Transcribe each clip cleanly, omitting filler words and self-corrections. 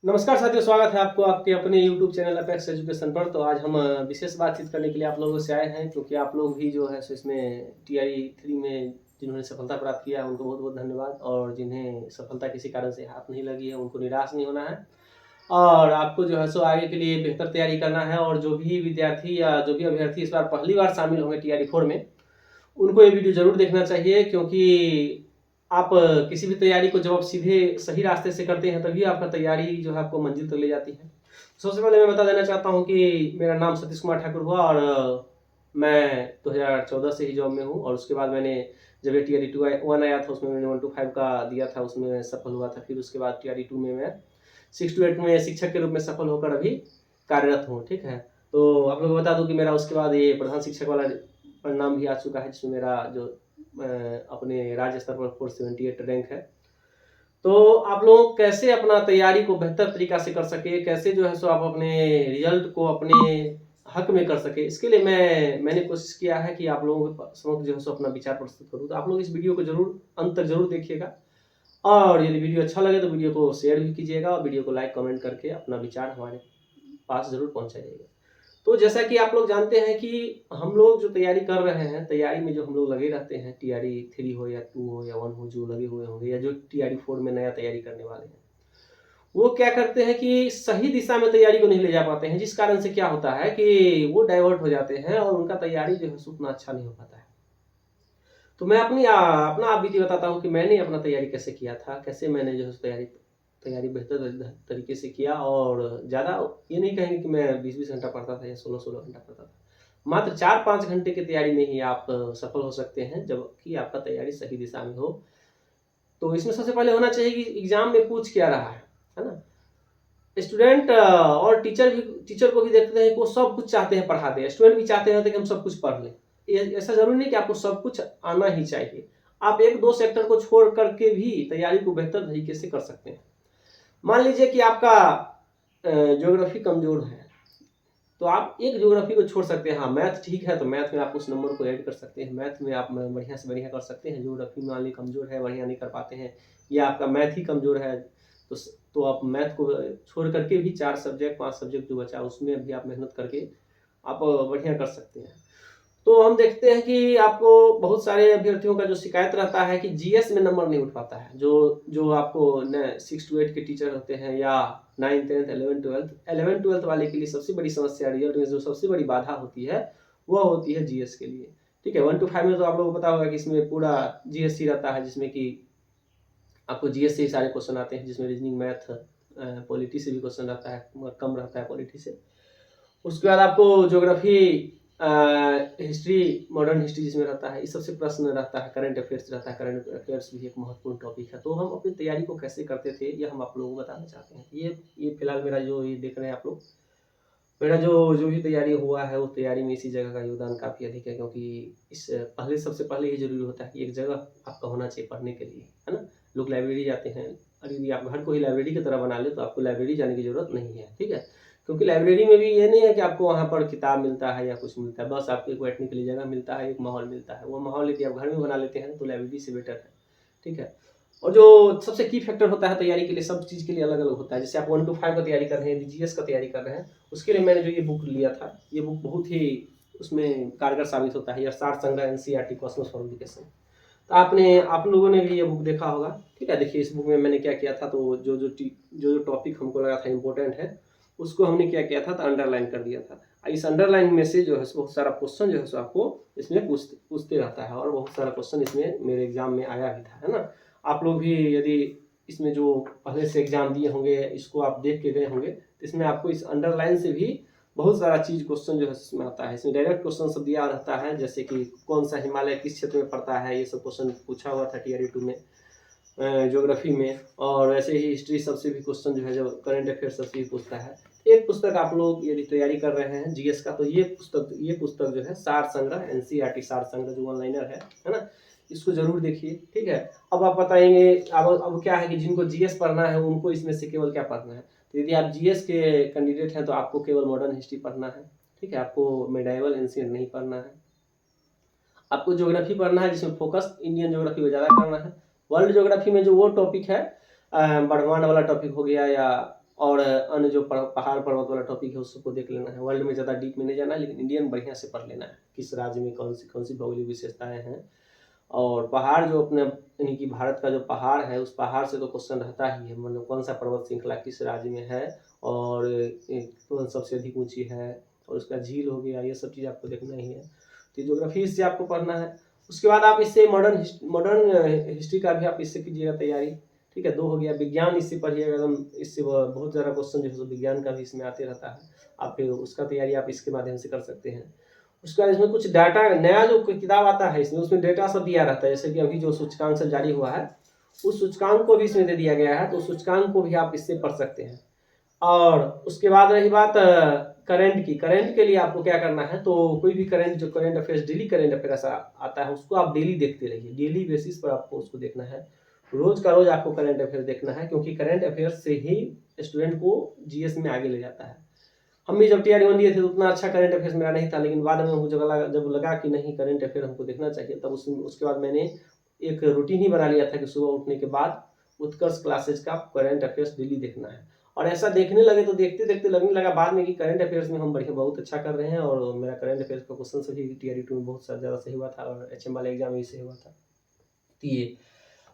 नमस्कार साथियों, स्वागत है आपको आपके अपने YouTube चैनल अपेक्स एजुकेशन पर। तो आज हम विशेष बातचीत करने के लिए आप लोगों से आए हैं, क्योंकि आप लोग भी जो है सो इसमें TRE 3 में जिन्होंने सफलता प्राप्त किया है उनको बहुत बहुत धन्यवाद। और जिन्हें सफलता किसी कारण से हाथ नहीं लगी है उनको निराश नहीं होना है, और आपको जो है सो आगे के लिए बेहतर तैयारी करना है। और जो भी विद्यार्थी या जो भी अभ्यर्थी इस बार पहली बार शामिल होंगे TRE 4 में, उनको ये वीडियो जरूर देखना चाहिए, क्योंकि आप किसी भी तैयारी को जब आप सीधे सही रास्ते से करते हैं तभी आपका तैयारी जो है आपको मंजिल तक ले जाती है। सबसे पहले मैं बता देना चाहता हूं कि मेरा नाम सतीश कुमार ठाकुर हुआ, और मैं 2014 से ही जॉब में हूं। और उसके बाद मैंने जब ये TRE 1 आया था उसमें मैंने 1 to 5 का दिया था, उसमें मैं सफल हुआ था। फिर उसके बाद TRE 2 में मैं 6 to 8 में शिक्षक के रूप में सफल होकर अभी कार्यरत हूँ। ठीक है, तो आप लोगों को बता दूं कि मेरा उसके बाद ये प्रधान शिक्षक वाला परिणाम भी आ चुका है, जिसमें मेरा जो अपने राज्य स्तर पर 478 रैंक है। तो आप लोग कैसे अपना तैयारी को बेहतर तरीका से कर सके, कैसे जो है सो आप अपने रिजल्ट को अपने हक में कर सके, इसके लिए मैंने कोशिश किया है कि आप लोगों के समक्ष जो है सो अपना विचार प्रस्तुत करूँ। तो आप लोग इस वीडियो को जरूर अंत तक जरूर देखिएगा, और यदि वीडियो अच्छा लगे तो वीडियो को शेयर भी कीजिएगा, और वीडियो को लाइक कमेंट करके अपना विचार हमारे पास जरूर पहुंचाइएगा। तो जैसा कि आप लोग जानते हैं कि हम लोग जो तैयारी कर रहे हैं, तैयारी में जो हम लोग लगे रहते हैं, TRE 3 हो या 2 हो या 1 हो, जो लगे हुए होंगे, या जो TRE 4 में नया तैयारी करने वाले हैं, वो क्या करते हैं कि सही दिशा में तैयारी को नहीं ले जा पाते हैं, जिस कारण से क्या होता है कि वो डाइवर्ट हो जाते हैं और उनका तैयारी जो है उतना अच्छा नहीं हो पाता है। तो मैं अपना आप बीती बताता हूँ कि मैंने अपना तैयारी कैसे किया था, कैसे मैंने जो है तैयारी बेहतर तरीके से किया। और ज़्यादा ये नहीं कहेंगे कि मैं 20-20 घंटा पढ़ता था या 16-16 घंटा पढ़ता था। मात्र 4-5 घंटे की तैयारी में ही आप सफल हो सकते हैं, जबकि आपका तैयारी सही दिशा में हो। तो इसमें सबसे पहले होना चाहिए कि एग्जाम में पूछ क्या रहा है ना। स्टूडेंट और टीचर को भी देखते हैं कि वो सब कुछ चाहते हैं पढ़ा दें, स्टूडेंट भी चाहते हैं कि हम सब कुछ पढ़ लें। ऐसा जरूरी नहीं कि आपको सब कुछ आना ही चाहिए, आप 1-2 सेक्टर को छोड़ करके भी तैयारी को बेहतर तरीके से कर सकते हैं। मान लीजिए कि आपका ज्योग्राफी कमजोर है, तो आप एक ज्योग्राफी को छोड़ सकते हैं। हाँ, मैथ ठीक है तो मैथ में आप उस नंबर को ऐड कर सकते हैं, मैथ में आप बढ़िया से बढ़िया कर सकते हैं। ज्योग्राफी मान लीजिए कमजोर है, बढ़िया नहीं कर पाते हैं, या आपका मैथ ही कमजोर है, तो आप मैथ को छोड़ करके भी 4 सब्जेक्ट 5 सब्जेक्ट जो बचा उसमें भी आप मेहनत करके आप बढ़िया कर सकते हैं। तो हम देखते हैं कि आपको बहुत सारे अभ्यर्थियों का जो शिकायत रहता है कि GS में नंबर नहीं उठ पाता है। जो जो आपको 6 to 8 के टीचर होते हैं, या 9th 10th 11th 12th वाले के लिए सबसे बड़ी समस्या, रिजल्ट में जो सबसे बड़ी बाधा होती है वो होती है GS के लिए। ठीक है, 1 to 5 में तो आप लोगों को पता होगा कि इसमें पूरा GSC रहता है, जिसमें कि आपको GS से ही सारे क्वेश्चन आते हैं, जिसमें रीजनिंग मैथ पॉलिटी से भी क्वेश्चन रहता है, कम रहता है पॉलिटी से। उसके बाद आपको ज्योग्राफी, हिस्ट्री, मॉडर्न हिस्ट्री जिसमें रहता है, इस सबसे प्रश्न रहता है, करंट अफेयर्स रहता है। करंट अफेयर्स भी एक महत्वपूर्ण टॉपिक है। तो हम अपनी तैयारी को कैसे करते थे ये हम आप लोगों को बताना चाहते हैं। ये फिलहाल मेरा जो ये देख रहे हैं आप लोग, मेरा जो जो भी तैयारी हुआ है उस तैयारी में इसी जगह का योगदान काफ़ी अधिक है, क्योंकि इस सबसे पहले ये जरूरी होता है कि एक जगह आपका होना चाहिए पढ़ने के लिए, है ना। लोग लाइब्रेरी जाते हैं, और यदि आप घर को ही लाइब्रेरी की तरह बना ले तो आपको लाइब्रेरी जाने की जरूरत नहीं है। ठीक है, क्योंकि लाइब्रेरी में भी ये नहीं है कि आपको वहाँ पर किताब मिलता है या कुछ मिलता है, बस आपको एक बैठने के लिए जगह मिलता है, एक माहौल मिलता है। वो माहौल यदि आप घर में बना लेते हैं तो लाइब्रेरी से बेटर है। ठीक है, और जो सबसे की फैक्टर होता है तैयारी के लिए, सब चीज़ के लिए अलग अलग होता है। जैसे आप 1 to 5 का तैयारी कर रहे हैं, GS का तैयारी कर रहे हैं, उसके लिए मैंने जो ये बुक लिया था, ये बुक बहुत ही उसमें कारगर साबित होता है। यह सार संग्रह NCERT कॉस्मोस फॉर एजुकेशन। तो आप लोगों ने भी ये बुक देखा होगा। ठीक है, देखिए इस बुक में मैंने क्या किया था, तो जो टॉपिक हमको लगा था इम्पोर्टेंट है, उसको हमने क्या किया था, तो अंडरलाइन कर दिया था। इस अंडरलाइन में से जो है बहुत सारा क्वेश्चन जो है सो आपको इसमें पूछते रहता है, और बहुत सारा क्वेश्चन इसमें मेरे एग्जाम में आया भी था, है ना। आप लोग भी यदि इसमें जो पहले से एग्जाम दिए होंगे, इसको आप देख के गए होंगे, तो इसमें आपको इस अंडरलाइन से भी बहुत सारा चीज क्वेश्चन जो है इसमें आता है। इसमें डायरेक्ट क्वेश्चन सब दिया रहता है, जैसे कि कौन सा हिमालय किस क्षेत्र में पड़ता है, ये सब क्वेश्चन पूछा हुआ था TRE 2 में, ज्योग्राफी में। और वैसे ही हिस्ट्री सबसे भी क्वेश्चन जो है, जो करंट अफेयर सबसे भी पूछता है। एक पुस्तक आप लोग यदि तैयारी कर रहे हैं GS का, तो ये पुस्तक जो है सार संग्रह NCERT सार संग्रह जो ऑनलाइनर है ना, इसको जरूर देखिए। ठीक है, अब आप बताएंगे, अब क्या है कि जिनको GS पढ़ना है उनको इसमें से केवल क्या पढ़ना है। तो यदि आप GS के कैंडिडेट हैं तो आपको केवल मॉडर्न हिस्ट्री पढ़ना है। ठीक है, आपको मेडाइवल एंशिएंट नहीं पढ़ना है। आपको ज्योग्राफी पढ़ना है, जिसमें फोकस इंडियन ज्योग्राफी को ज़्यादा करना है। वर्ल्ड ज्योग्राफी में जो वो टॉपिक है, ब्रह्मांड वाला टॉपिक हो गया, या और अन्य जो पहाड़ पर्वत वाला टॉपिक है उसको देख लेना है। वर्ल्ड में ज़्यादा डीप में नहीं जाना है, लेकिन इंडियन बढ़िया से पढ़ लेना है, किस राज्य में कौन सी भौगोलिक विशेषताएँ हैं। और पहाड़ जो अपने यानी कि भारत का जो पहाड़ है, उस पहाड़ से तो क्वेश्चन रहता ही है, मतलब कौन सा पर्वत श्रृंखला किस राज्य में है और कौन सबसे अधिक ऊंची है, और उसका झील हो गया, ये सब चीज़ आपको देखना ही है। तो ज्योग्राफी इससे आपको पढ़ना है। उसके बाद आप इससे मॉडर्न हिस्ट्री का भी आप इससे कीजिएगा तैयारी, ठीक है। 2 हो गया। विज्ञान इससे पढ़िएगा एकदम, इससे बहुत ज़्यादा क्वेश्चन जो है विज्ञान का भी इसमें आते रहता है। आप फिर उसका तैयारी आप इसके माध्यम से कर सकते हैं। उसके बाद इसमें कुछ डाटा, नया जो किताब आता है इसमें, उसमें डेटा सब दिया रहता है। जैसे कि अभी जो सूचकांक सब जारी हुआ है, उस सूचकांक को भी इसमें दे दिया गया है, तो सूचकांक को भी आप इससे पढ़ सकते हैं। और उसके बाद रही बात करंट की। करंट के लिए आपको क्या करना है, तो कोई भी करंट जो current affairs, daily current affairs आता है, उसको आप डेली देखते रहिए। डेली बेसिस पर आपको उसको देखना है, रोज का रोज आपको करंट अफेयर्स देखना है, क्योंकि करंट अफेयर्स से ही स्टूडेंट को जीएस में आगे ले जाता है। हम भी जब तैयारी वन दिए थे तो उतना अच्छा करंट अफेयर्स मेरा नहीं था, लेकिन बाद में मुझे जब लगा कि नहीं करंट अफेयर हमको देखना चाहिए, तब उसके बाद मैंने एक रूटीन ही बना लिया था कि सुबह उठने के बाद उत्कर्ष क्लासेज का करंट अफेयर्स डेली देखना है। और ऐसा देखने लगे तो देखते देखते लगने लगा बाद में कि करंट अफेयर्स में हम बढ़िया बहुत अच्छा कर रहे हैं, और मेरा करंट अफेयर्स का क्वेश्चन सभी टीआरई 2 में बहुत ज़्यादा सही हुआ था, और एचएम वाले एग्जाम में भी सही हुआ था। तो ये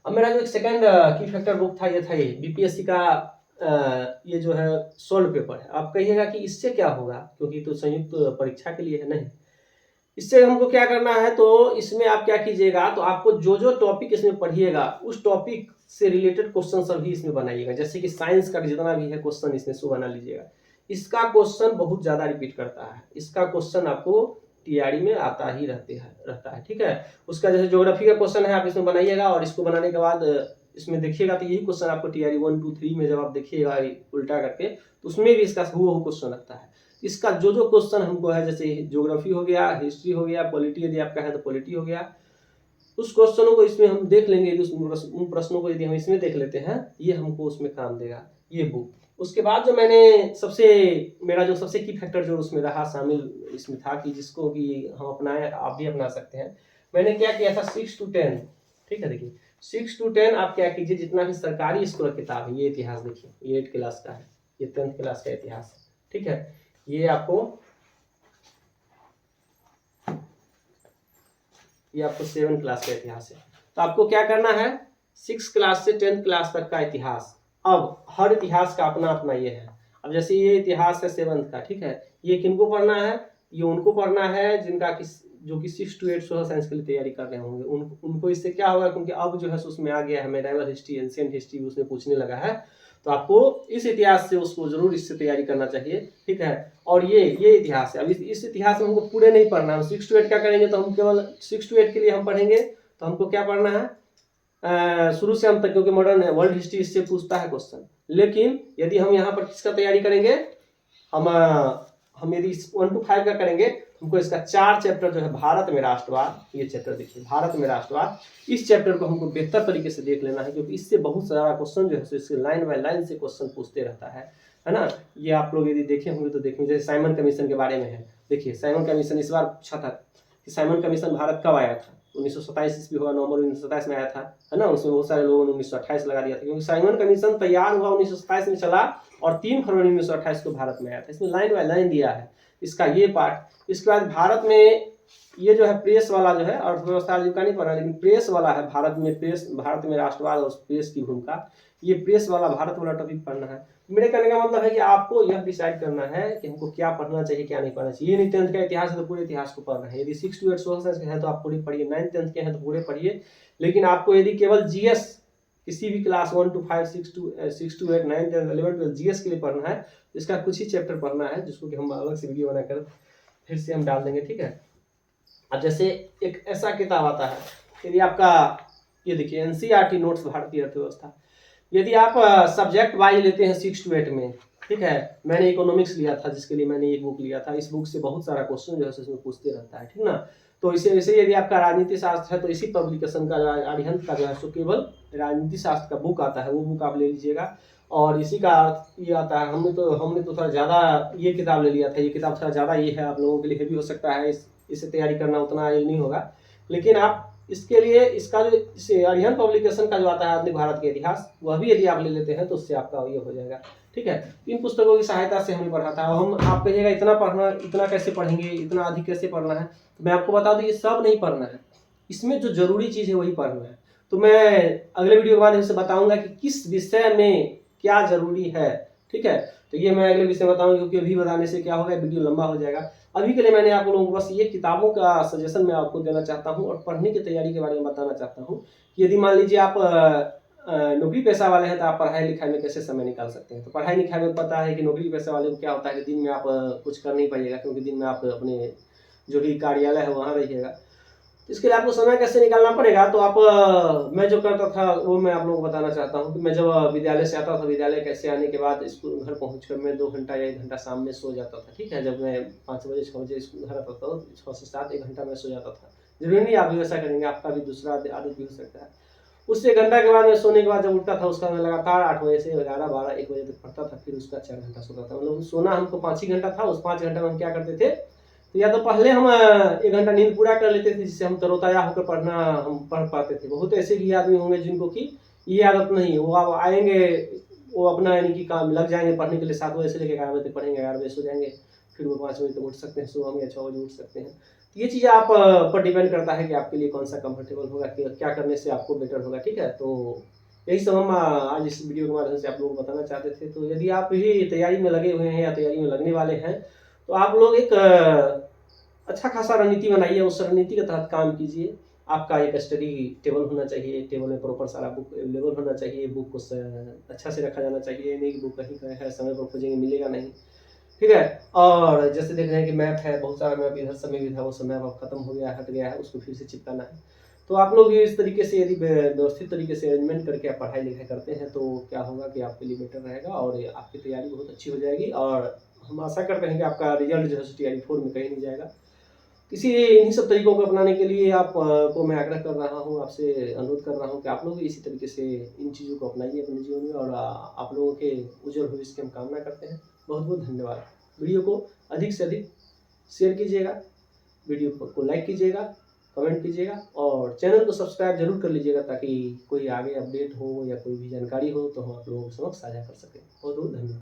अब मेरा जो एक सेकंड की फैक्टर बुक था, ये था ये बीपीएससी का ये जो है सॉल्व पेपर है। आप कहिएगा कि इससे क्या होगा, क्योंकि तो संयुक्त परीक्षा के लिए है। नहीं, इससे हमको क्या करना है, तो इसमें आप क्या कीजिएगा, तो आपको जो जो टॉपिक इसमें पढ़िएगा उस टॉपिक से रिलेटेड क्वेश्चन सभी इसमें बनाइएगा। जैसे कि साइंस का जितना भी है क्वेश्चन इसमें सो बना लीजिएगा। इसका क्वेश्चन बहुत ज्यादा रिपीट करता है, इसका क्वेश्चन आपको टीआरई में आता ही रहता है, ठीक है। उसका जैसे ज्योग्राफी का क्वेश्चन है, आप इसमें बनाइएगा, और इसको बनाने के बाद इसमें देखिएगा तो यही क्वेश्चन आपको टीआरई 1, 2, 3 में जब आप देखिएगा उल्टा करके, तो उसमें भी इसका हुआ क्वेश्चन लगता है। इसका जो जो क्वेश्चन हमको है, जैसे ज्योग्राफी हो गया, हिस्ट्री हो गया, पॉलिटी यदि आपका है तो पॉलिटी हो गया, उस क्वेश्चनों को इसमें हम देख लेंगे। उन प्रश्नों को यदि हम इसमें देख लेते हैं, ये हमको उसमें काम देगा ये बुक। उसके बाद जो मेरा जो सबसे की फैक्टर जो उसमें रहा शामिल इसमें था, कि जिसको कि हम अपनाए, आप भी अपना सकते हैं। मैंने क्या किया था, 6 to 10, ठीक है। देखिए 6 to 10 आप क्या कीजिए, जितना भी सरकारी स्कूल किताब है, ये इतिहास देखिए, ये 8 क्लास का है, ये 10th क्लास का इतिहास है, ठीक है। ये आपको 7 क्लास का इतिहास है। तो आपको क्या करना है, 6 क्लास से 10th क्लास तक का इतिहास। अब हर इतिहास का अपना अपना ये है। अब जैसे ये इतिहास है 7th का, ठीक है, ये किनको पढ़ना है, ये उनको पढ़ना है जिनका जो कि 6 to 8 सोशल साइंस के लिए तैयारी कर रहे होंगे। उनको इससे क्या होगा, क्योंकि अब जो है उसमें आ गया है मेडाइवल हिस्ट्री, एंशिएंट हिस्ट्री उसमें पूछने लगा है, तो आपको इस इतिहास से उसको जरूर इससे तैयारी करना चाहिए, ठीक है। और ये इतिहास है। अब इस इतिहास में हमको पूरे नहीं पढ़ना है। 6 to 8 क्या करेंगे, तो हम केवल 6 to 8 के लिए हम पढ़ेंगे, तो हमको क्या पढ़ना है, शुरू से अंत तक, क्योंकि मॉडर्न वर्ल्ड हिस्ट्री इससे पूछता है क्वेश्चन। लेकिन यदि हम यहाँ पर किसका तैयारी करेंगे, हम यदि 1 to 5 का करेंगे, हमको इसका 4 चैप्टर जो है, भारत में राष्ट्रवाद, ये चैप्टर देखिए, भारत में राष्ट्रवाद, इस चैप्टर को हमको बेहतर तरीके से देख लेना है, क्योंकि इससे बहुत सारा क्वेश्चन जो है इससे लाइन बाय लाइन से क्वेश्चन पूछते रहता है ना। ये आप लोग यदि देखे होंगे तो देखेंगे, जैसे साइमन कमीशन के बारे में है। देखिए साइमन कमीशन इस बार पूछा था कि साइमन कमीशन भारत कब आया था, 1927 ईस्वी होगा, नवंबर 1927 में आया था, है ना। उसमें बहुत सारे लोगों ने 1928 लगा दिया था, क्योंकि साइमन कमीशन तैयार हुआ 1927 में चला, और 3 फरवरी 1928 को भारत में आया था। इसमें लाइन बाय लाइन दिया है इसका ये पार्ट। इसके बाद भारत में ये जो है प्रेस वाला जो है, अर्थव्यवस्था आजीविका नहीं पढ़ा, लेकिन प्रेस वाला है, भारत में राष्ट्रवाद और प्रेस की भूमिका, ये प्रेस वाला भारत वाला टॉपिक पढ़ना है। मेरे कहने का मतलब है कि आपको यह डिसाइड करना है कि हमको क्या पढ़ना चाहिए, क्या नहीं पढ़ना चाहिए। ये नहीं 10th का इतिहास है तो पूरे इतिहास को पढ़ना है। यदि 6 to 8 सोशल साइंस के हैं तो आप पूरी पढ़िए, 9th 10th के हैं तो पूरे पढ़िए। लेकिन आपको यदि केवल जीएस किसी भी क्लास 1 to 5, 6 to 8, 9, 10, 11, 12 जीएस के लिए पढ़ना है, इसका कुछ ही चैप्टर पढ़ना है, जिसको कि हम अलग से वीडियो बनाकर फिर से हम डाल देंगे, ठीक है। अब जैसे एक ऐसा किताब आता है, यदि आपका ये देखिए एनसीईआरटी नोट्स भारतीय अर्थव्यवस्था, यदि आप सब्जेक्ट वाइज लेते हैं 6 to 8 में, ठीक है। मैंने इकोनॉमिक्स लिया था, जिसके लिए मैंने एक बुक लिया था। इस बुक से बहुत सारा क्वेश्चन जो है इसमें पूछते रहता है, ठीक ना। तो इसे यदि आपका राजनीति शास्त्र है तो इसी पब्लिकेशन का अरिहंत का जो है सो केवल राजनीति शास्त्र का बुक आता है, वो बुक आप ले लीजिएगा। और इसी का ये आता है, हमने तो थोड़ा ज़्यादा ये किताब ले लिया था। ये किताब थोड़ा ज़्यादा ये है, आप लोगों के लिए हेवी हो सकता है, इससे तैयारी करना उतना ये नहीं होगा। लेकिन आप इसके लिए इसका जो अरिहंत पब्लिकेशन का जो आता है आधुनिक भारत के इतिहास, वह भी यदि आप ले लेते हैं तो उससे आपका ये हो जाएगा। ठीक है। इन पुस्तकों की सहायता से हमने पढ़ा था। हम आप कहिएगा इतना पढ़ना, इतना कैसे पढ़ेंगे, इतना अधिक कैसे पढ़ना है, तो मैं आपको बता दूं ये सब नहीं पढ़ना है, इसमें जो जरूरी चीज़ है वही पढ़ना है। तो मैं अगले वीडियो के बाद इनसे बताऊंगा कि किस विषय में क्या जरूरी है, ठीक है। तो ये मैं अगले विषय बताऊंगा, क्योंकि अभी बताने से क्या होगा, वीडियो लंबा हो जाएगा। अभी के लिए मैंने आप लोगों को बस ये किताबों का सजेशन मैं आपको देना चाहता हूँ और पढ़ने की तैयारी के बारे में बताना चाहता हूँ। यदि मान लीजिए आप नौकरी पेशा वाले हैं तो आप पढ़ाई लिखाई में कैसे समय निकाल सकते हैं। तो पढ़ाई लिखाई में पता है कि नौकरी पेशा वाले को क्या होता है कि दिन में आप कुछ कर नहीं पाइएगा, क्योंकि दिन में आप अपने जो भी कार्यालय है वहाँ रहिएगा। इसके लिए आपको समय कैसे निकालना पड़ेगा, तो आप मैं जो करता था वो मैं आप लोगों को बताना चाहता हूँ कि मैं जब विद्यालय से आता था, विद्यालय कैसे आने के बाद स्कूल घर पहुँचकर मैं 2 घंटा या 1 घंटा शाम में सो जाता था, ठीक है। जब मैं 5 बजे 6 बजे स्कूल घर आता था, 6 से 7 1 घंटा मैं सो जाता था। जरूरी नहीं आप भी वैसा करेंगे, आपका भी दूसरा आदत भी हो सकता है। उससे 1 घंटा के बाद मैं सोने के बाद जब उठता था, उसका मैं लगातार 8 बजे से 11 12 1 बजे तक पढ़ता था, फिर उसका 4 घंटा सोता था। मतलब सोना हमको 5 ही घंटा था। उस 5 घंटा में हम क्या करते थे, तो या तो पहले हम 1 घंटा नींद पूरा कर लेते थे, जिससे हम तरोताजा होकर पढ़ना हम पढ़ पाते थे। बहुत ऐसे भी आदमी होंगे जिनको कि ये आदत नहीं है, वो अब आएंगे, वो अपना यानी कि काम लग जाएंगे पढ़ने के लिए, 7 बजे से लेकर 11 बजे तक पढ़ेंगे, 11 बजे सो जाएंगे, फिर वो 5 बजे तक उठ सकते हैं सुबह में, या 6 बजे उठ सकते हैं। तो ये चीज़ आप पर डिपेंड करता है कि आपके लिए कौन सा कंफर्टेबल होगा, क्या करने से आपको बेटर होगा, ठीक है। तो यही सब हम आज इस वीडियो के माध्यम से आप लोगों को बताना चाहते थे। तो यदि आप भी तैयारी में लगे हुए हैं या तैयारी में लगने वाले हैं, तो आप लोग एक अच्छा खासा रणनीति बनाइए, उस रणनीति के तहत काम कीजिए। आपका एक स्टडी टेबल होना चाहिए, टेबल में प्रॉपर सारा बुक अवेलेबल होना चाहिए, बुक को अच्छा से रखा जाना चाहिए, नहीं कि बुक कहीं का है, समय पर खोजेंगे मिलेगा नहीं, ठीक है। और जैसे देख रहे हैं कि मैप है, बहुत सारा मैप इधर समय भी था, वो समय अब खत्म हो गया, हट गया है, उसको फिर से चिपकाना है। तो आप लोग इस तरीके से यदि व्यवस्थित तरीके से अरेंजमेंट करके आप पढ़ाई लिखाई करते हैं, तो क्या होगा कि आपके लिए बेटर रहेगा और आपकी तैयारी बहुत अच्छी हो जाएगी। और हम आशा करते हैं कि आपका रिजल्ट जो है TRE4 में कहीं नहीं जाएगा। इसी इन्हीं सब तरीकों को अपनाने के लिए आप को मैं आग्रह कर रहा हूँ, आपसे अनुरोध कर रहा हूँ कि आप लोग भी इसी तरीके से इन चीज़ों को अपनाइए अपने जीवन में, और आप लोगों के उज्जवल भविष्य की हम कामना करते हैं। बहुत बहुत धन्यवाद। वीडियो को अधिक से अधिक शेयर कीजिएगा, वीडियो को लाइक कीजिएगा, कमेंट कीजिएगा और चैनल को सब्सक्राइब जरूर कर लीजिएगा, ताकि कोई आगे अपडेट हो या कोई भी जानकारी हो तो हम आप लोगों के समक्ष साझा कर सकें। बहुत बहुत धन्यवाद।